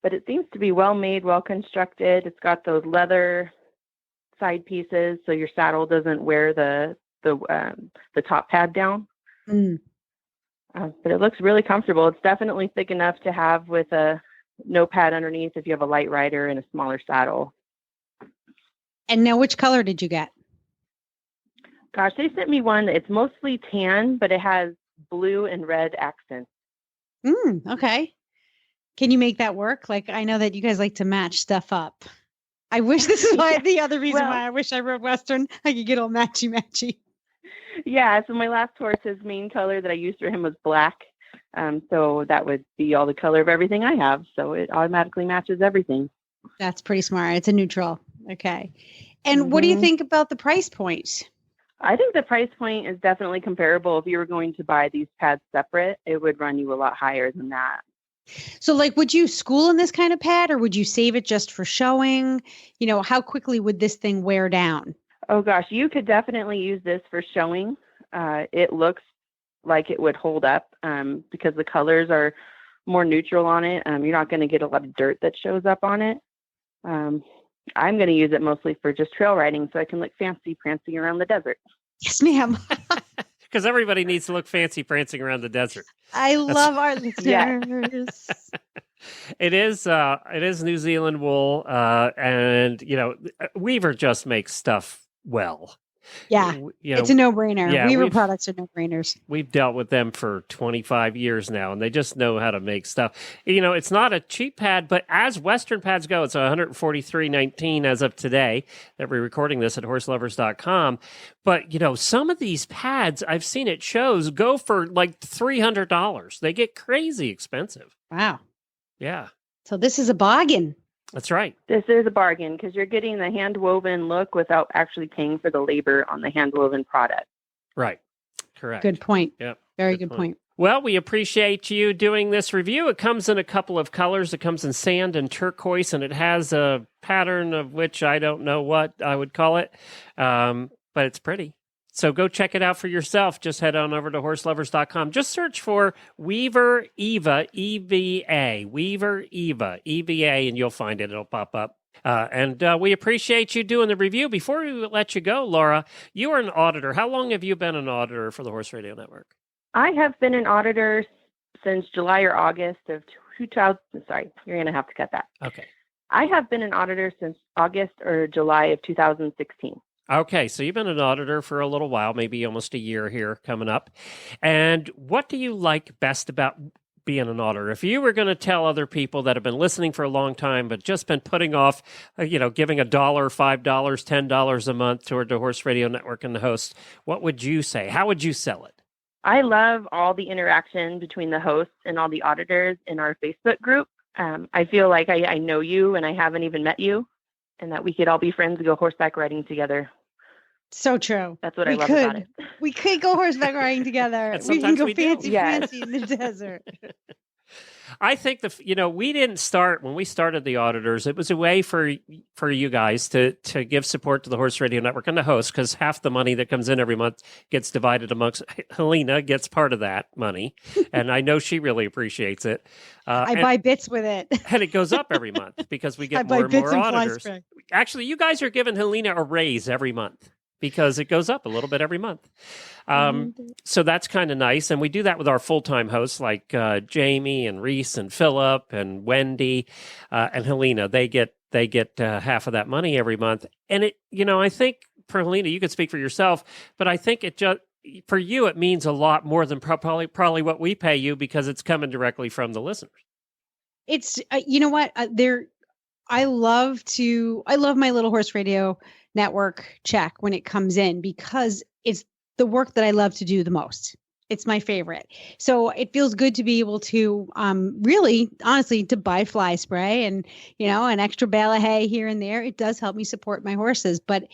But it seems to be well made, well constructed. It's got those leather side pieces so your saddle doesn't wear the top pad down. But it looks really comfortable. It's definitely thick enough to have with a no pad underneath if you have a light rider and a smaller saddle. And now, which color did you get? Gosh, they sent me one. It's mostly tan, but it has blue and red accents. Okay. Can you make that work? Like, I know that you guys like to match stuff up. I wish this is why the other reason why I wish I rode Western. I could get all matchy. Yeah. So my last horse's main color that I used for him was black. So that would be all the color of everything I have. So it automatically matches everything. That's pretty smart. It's a neutral. Okay. And what do you think about the price point? I think the price point is definitely comparable. If you were going to buy these pads separate, it would run you a lot higher than that. So like, would you school in this kind of pad or would you save it just for showing? How quickly would this thing wear down? Oh gosh, you could definitely use this for showing. It looks like it would hold up because the colors are more neutral on it. You're not going to get a lot of dirt that shows up on it. I'm going to use it mostly for just trail riding so I can look fancy prancing around the desert. Yes, ma'am. Because everybody needs to look fancy prancing around the desert. Love our listeners. It is New Zealand wool, and Weaver just makes stuff well. Yeah, it's a no-brainer. Yeah, Weaver products are no-brainers. We've dealt with them for 25 years now, and they just know how to make stuff. It's not a cheap pad, but as Western pads go, it's $143.19 as of today that we're recording this at horselovers.com. But, some of these pads, I've seen at shows, go for like $300. They get crazy expensive. Wow. Yeah. So this is a bargain. That's right. This is a bargain because you're getting the hand-woven look without actually paying for the labor on the hand-woven product. Right. Correct. Good point. Yep. Very good point. Well, we appreciate you doing this review. It comes in a couple of colors. It comes in sand and turquoise, and it has a pattern of which I don't know what I would call it, but it's pretty. So go check it out for yourself. Just head on over to horselovers.com. Just search for Weaver Eva, EVA, Weaver Eva, EVA, and you'll find it. It'll pop up. And we appreciate you doing the review. Before we let you go, Laura, you are an auditor. How long have you been an auditor for the Horse Radio Network? I have been an auditor since July or August of 2000. Sorry, you're going to have to cut that. Okay. I have been an auditor since August or July of 2016. Okay, so you've been an auditor for a little while, maybe almost a year here coming up. And what do you like best about being an auditor? If you were going to tell other people that have been listening for a long time, but just been putting off, giving $1, $5, $10 a month toward the Horse Radio Network and the host, what would you say? How would you sell it? I love all the interaction between the hosts and all the auditors in our Facebook group. I feel like I know you and I haven't even met you, and that we could all be friends and go horseback riding together. So true. That's what I love about it. We could go horseback riding together. And We can sometimes go we do. fancy in the desert. I think we didn't start when we started the auditors. It was a way for you guys to give support to the Horse Radio Network and the host, because half the money that comes in every month gets divided amongst Helena gets part of that money, and I know she really appreciates it. I buy bits with it, and it goes up every month because we I get buy more and bits more and fly auditors. spray. Actually, you guys are giving Helena a raise every month, because it goes up a little bit every month. So that's kind of nice. And we do that with our full-time hosts like Jamie and Reese and Philip and Wendy and Helena. They get half of that money every month. And I think for Helena, you could speak for yourself, but I think it just, for you, it means a lot more than probably what we pay you, because it's coming directly from the listeners. It's, you know what, I love my little Horse Radio Network check when it comes in, because it's the work that I love to do the most. It's my favorite. So it feels good to be able to really, honestly, to buy fly spray and, an extra bale of hay here and there. It does help me support my horses, but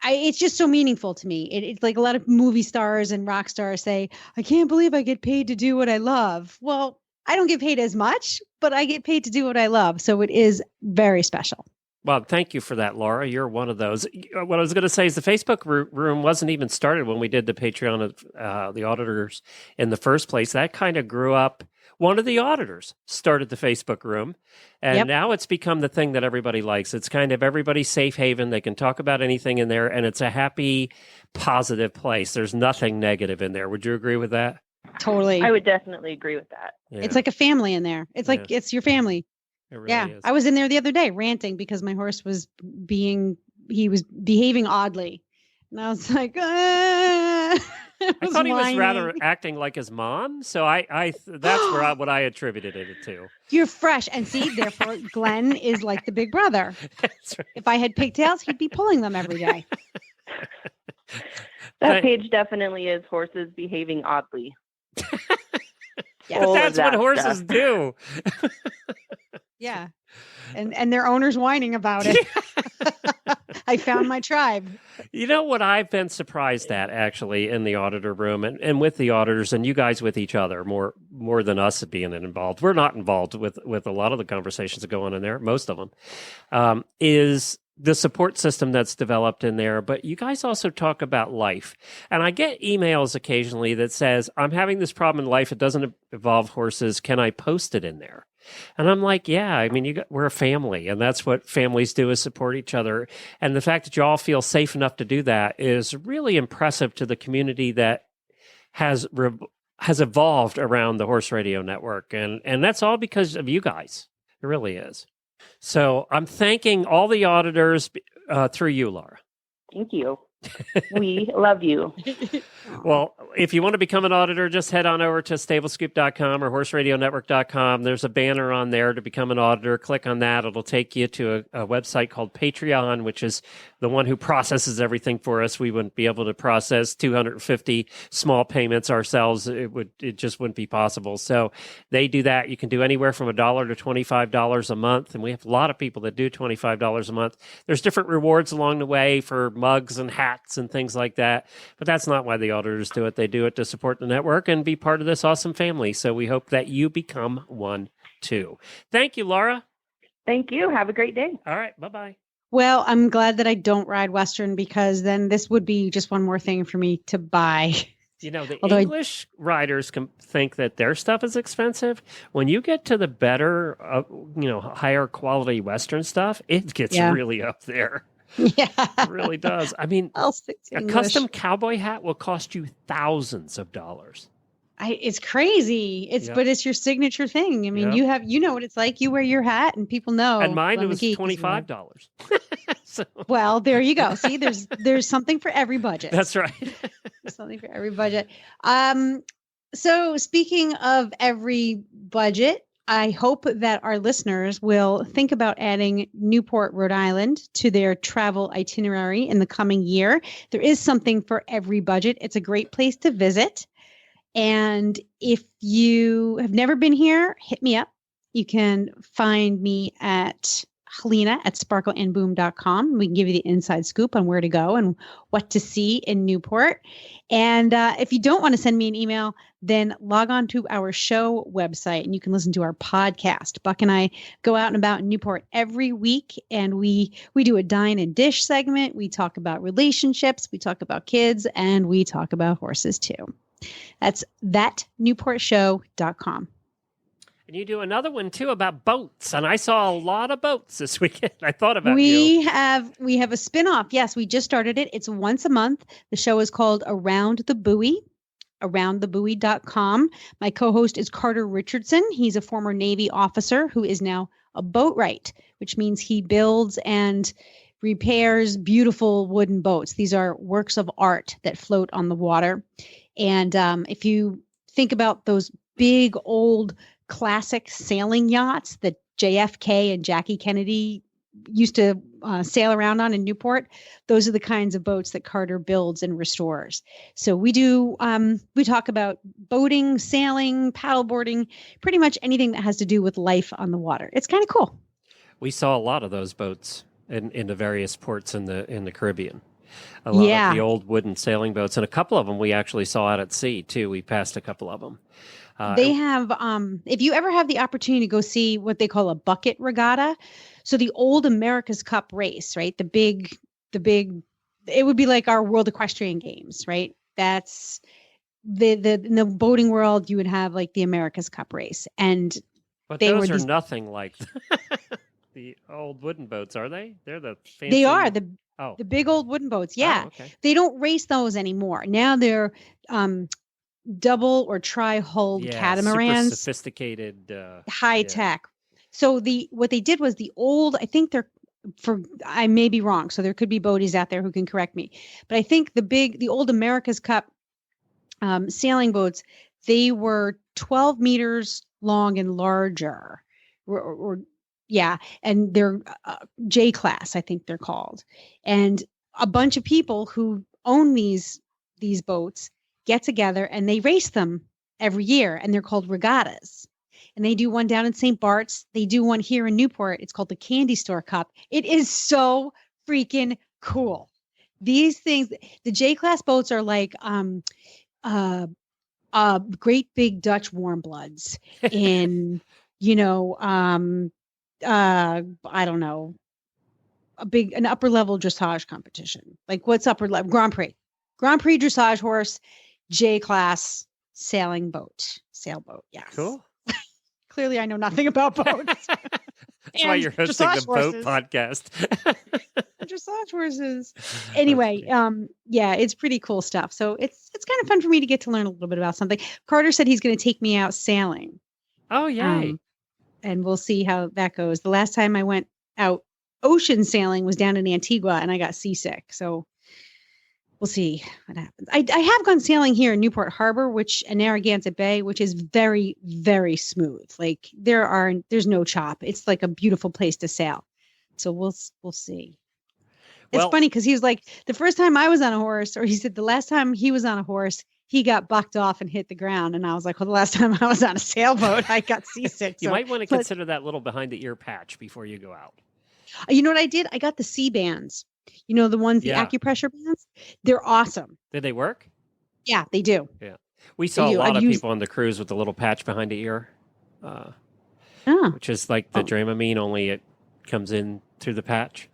it's just so meaningful to me. It's like a lot of movie stars and rock stars say, I can't believe I get paid to do what I love. Well, I don't get paid as much, but I get paid to do what I love. So it is very special. Well, thank you for that, Laura. You're one of those. What I was going to say is the Facebook room wasn't even started when we did the Patreon of the auditors in the first place. That kind of grew up. One of the auditors started the Facebook room, and now it's become the thing that everybody likes. It's kind of everybody's safe haven. They can talk about anything in there, and it's a happy, positive place. There's nothing negative in there. Would you agree with that? Totally. I would definitely agree with that. Yeah. It's like a family in there. It's like it's your family. It really is. I was in there the other day ranting because my horse was behaving oddly. And I was like, I thought he was rather acting like his mom. So that's what I attributed it to. You're fresh. And see, therefore, Glenn is like the big brother. That's right. If I had pigtails, he'd be pulling them every day. That page definitely is horses behaving oddly. But that's what horses do. Yeah. And their owner's whining about it. I found my tribe. You know what I've been surprised at, actually, in the auditor room and with the auditors and you guys with each other more than us being involved. We're not involved with a lot of the conversations that go on in there, most of them, is the support system that's developed in there. But you guys also talk about life. And I get emails occasionally that says, I'm having this problem in life. It doesn't involve horses. Can I post it in there? And I'm like, yeah, I mean, we're a family, and that's what families do, is support each other. And the fact that you all feel safe enough to do that is really impressive to the community that has evolved around the Horse Radio Network. And that's all because of you guys. It really is. So I'm thanking all the auditors through you, Laura. Thank you. We love you. Well, if you want to become an auditor, just head on over to stablescoop.com or horseradionetwork.com. There's a banner on there to become an auditor. Click on that. It'll take you to a website called Patreon, which is the one who processes everything for us. We wouldn't be able to process 250 small payments ourselves. It just wouldn't be possible. So they do that. You can do anywhere from $1 to $25 a month. And we have a lot of people that do $25 a month. There's different rewards along the way for mugs and hats and things like that. But that's not why the auditors do it. They do it to support the network and be part of this awesome family. So we hope that you become one too. Thank you, Laura. Thank you. Have a great day. All right. Bye-bye. Well, I'm glad that I don't ride Western, because then this would be just one more thing for me to buy. You know, the English riders can think that their stuff is expensive. When you get to the better, higher quality Western stuff, it gets really up there. Yeah, it really does. I mean, I'll stick to a English. custom cowboy hat will cost you thousands of dollars. It's crazy. Yep. But it's your signature thing. I mean, Yep. you know what it's like. You wear your hat and people know. And mine Glenn was McGee is $25. So well, there you go. See, there's something for every budget. that's right. There's something for every budget. So speaking of every budget, I hope that our listeners will think about adding Newport, Rhode Island to their travel itinerary in the coming year. There is something for every budget. It's a great place to visit. And if you have never been here, hit me up. You can find me at Helena at sparkleandboom.com. We can give you the inside scoop on where to go and what to see in Newport. And if you don't want to send me an email, then log on to our show website and you can listen to our podcast. Buck and I go out and about in Newport every week, and we do a dine and dish segment. We talk about relationships, we talk about kids, and we talk about horses too. That's thatnewportshow.com. And you do another one too about boats, and I saw a lot of boats this weekend. I thought about we you. have a spinoff. Yes, we just started it. It's once a month. The show is called Around the Buoy, aroundthebuoy.com. My co-host is Carter Richardson. He's a former Navy officer who is now a boatwright, which means he builds and repairs beautiful wooden boats. These are works of art that float on the water. And if you think about those big old classic sailing yachts that JFK and Jackie Kennedy used to sail around on in Newport, those are the kinds of boats that Carter builds and restores. So we talk about boating, sailing, paddleboarding, pretty much anything that has to do with life on the water. It's kind of cool. We saw a lot of those boats in the various ports in the Caribbean. A lot of the old wooden sailing boats, and a couple of them we actually saw out at sea too. We passed a couple of them. They have, if you ever have the opportunity to go see what they call a bucket regatta, so the old America's Cup race, right? The big, it would be like our World Equestrian Games, right? That's in the boating world, you would have like the America's Cup race, and but those are nothing like the old wooden boats, are they? They're the fancy. They are the big old wooden boats. Yeah, okay. They don't race those anymore. Now they're double or tri-hulled catamarans, super sophisticated, high tech. So what they did was the old, I think I may be wrong, so there could be boaties out there who can correct me, but I think the old America's Cup sailing boats, they were 12 meters long and larger, and they're J class, I think they're called, and a bunch of people who own these boats get together and they race them every year, and they're called regattas. And they do one down in St. Bart's. They do one here in Newport. It's called the Candy Store Cup. It is so freaking cool. These things, the J-class boats are like great big Dutch warm bloods in, I don't know, an upper level dressage competition. Like what's upper level? Grand Prix dressage horse, J-class sailboat. Yes. Cool. Clearly, I know nothing about boats. That's why you're hosting the boat podcast. Dressage horses. Anyway, it's pretty cool stuff. So it's kind of fun for me to get to learn a little bit about something. Carter said he's going to take me out sailing. Oh, yay. And we'll see how that goes. The last time I went out ocean sailing was down in Antigua, and I got seasick. So we'll see what happens. I have gone sailing here in Newport Harbor, and Narragansett Bay, which is very, very smooth. Like there's no chop. It's like a beautiful place to sail. So we'll see. It's funny because he was like, the first time I was on a horse, or he said the last time he was on a horse, he got bucked off and hit the ground. And I was like, well, the last time I was on a sailboat, I got seasick. You might want to consider that little behind the ear patch before you go out. You know what I did? I got the C bands. You know, the ones, the acupressure bands, they're awesome. Did they work? Yeah, they do. Yeah. We saw a lot of people on the cruise with the little patch behind the ear, which is like the Dramamine, only it comes in through the patch.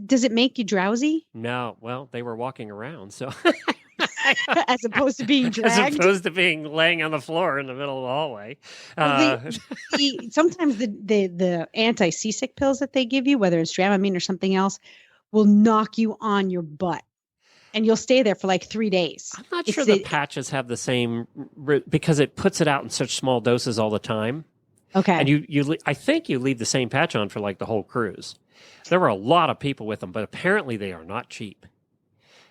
Does it make you drowsy? No. Well, they were walking around, so. As opposed to being dragged? As opposed to being laying on the floor in the middle of the hallway. Sometimes the anti-seasick pills that they give you, whether it's Dramamine or something else, will knock you on your butt. and you'll stay there for like 3 days. I'm not sure the patches have the same because it puts it out in such small doses all the time. Okay. And I think you leave the same patch on for like the whole cruise. There were a lot of people with them, but apparently they are not cheap.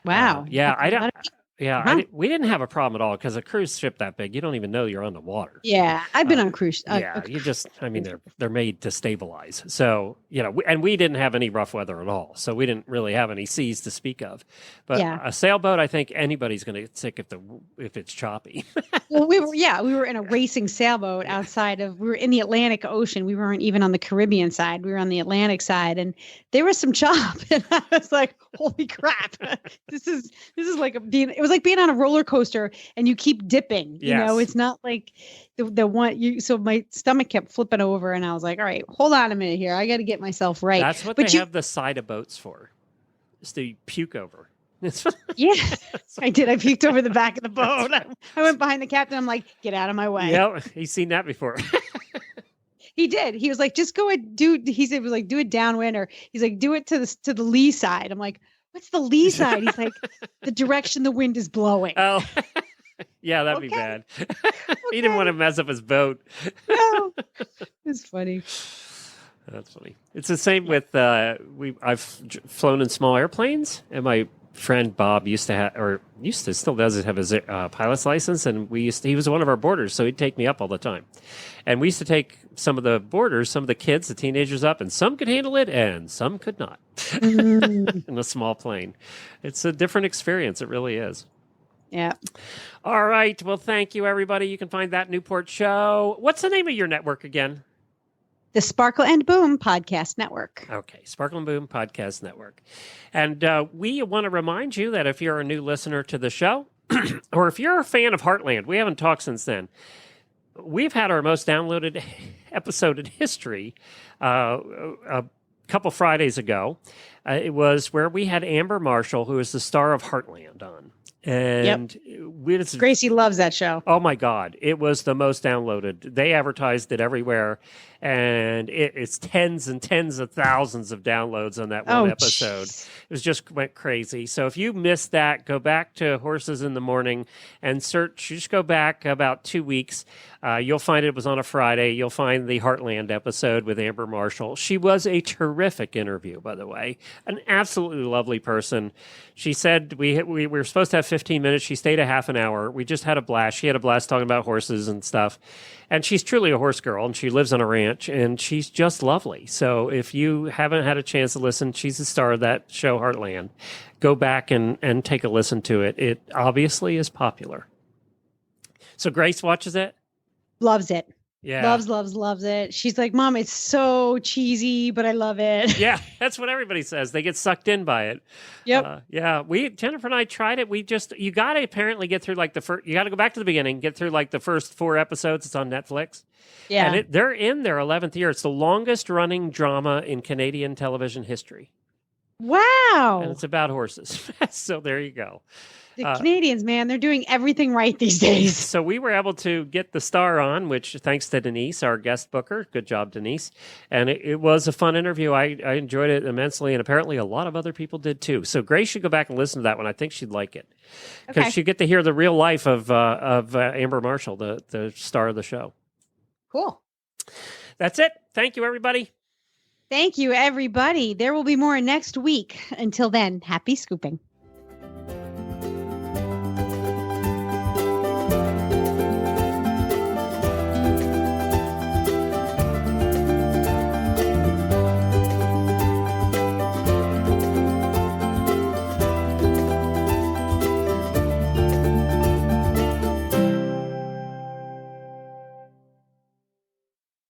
Wow. Yeah, we didn't have a problem at all because a cruise ship that big, you don't even know you're on the water. Yeah, I've been on cruise. They're made to stabilize. So, and we didn't have any rough weather at all. So we didn't really have any seas to speak of. But a sailboat, I think anybody's going to get sick if it's choppy. Well, we were in a racing sailboat we were in the Atlantic Ocean. We weren't even on the Caribbean side. We were on the Atlantic side, and there was some chop. And I was like, holy crap. This is like it was like being on a roller coaster and you keep dipping. Yes. It's not like the one so my stomach kept flipping over, and I was like, all right, hold on a minute here. I got to get myself right. That's what they have the side of boats for. Is to puke over. Yeah, I did. I puked over the back of the boat. I went behind the captain. I'm like, get out of my way. Yeah, he's seen that before. He did. He was like, just go and do. He said, do it downwind, or he's like, do it to the lee side. I'm like, what's the lee side? He's like, the direction the wind is blowing. Oh, yeah, that'd be bad. He didn't want to mess up his boat. No, it's funny. That's funny. It's the same with I've flown in small airplanes, and my friend Bob still does have his pilot's license, and he was one of our boarders, so he'd take me up all the time. And we used to take some of the kids, the teenagers up, and some could handle it and some could not in a small plane. It's a different experience. It really is. Yeah. All right. Well, thank you, everybody. You can find that Newport show. What's the name of your network again? The Sparkle and Boom Podcast Network. Okay, Sparkle and Boom Podcast Network. And we want to remind you that if you're a new listener to the show, or if you're a fan of Heartland, we haven't talked since then. We've had our most downloaded episode in history a couple Fridays ago. It was where we had Amber Marshall, who is the star of Heartland, on. And Gracie loves that show. Oh my God. It was the most downloaded. They advertised it everywhere, and it's tens and tens of thousands of downloads on that one episode. It went crazy. So if you missed that, go back to Horses in the Morning and search. Just go back about 2 weeks. You'll find it was on a Friday. You'll find the Heartland episode with Amber Marshall. She was a terrific interview, by the way. An absolutely lovely person. She said we were supposed to have 15 minutes. She stayed a half an hour. We just had a blast. She had a blast talking about horses and stuff. And she's truly a horse girl, and she lives on a ranch, and she's just lovely. So if you haven't had a chance to listen, she's the star of that show, Heartland. Go back and take a listen to it. It obviously is popular. So Grace watches it? Loves it. Yeah. Loves it. She's like, Mom, it's so cheesy, but I love it. Yeah, that's what everybody says. They get sucked in by it. Yep. Jennifer and I tried it. You got to apparently get through like you got to go back to the beginning, get through like the first 4 episodes. It's on Netflix. Yeah. And they're in their 11th year. It's the longest running drama in Canadian television history. Wow. And it's about horses. So there you go. The Canadians, man, they're doing everything right these days. So we were able to get the star on, which thanks to Denise, our guest booker. Good job, Denise. And it was a fun interview. I enjoyed it immensely, and apparently a lot of other people did too. So Grace should go back and listen to that one. I think she'd like it. Because she'd get to hear the real life of Amber Marshall, the star of the show. Cool. That's it. Thank you, everybody. Thank you, everybody. There will be more next week. Until then, happy scooping.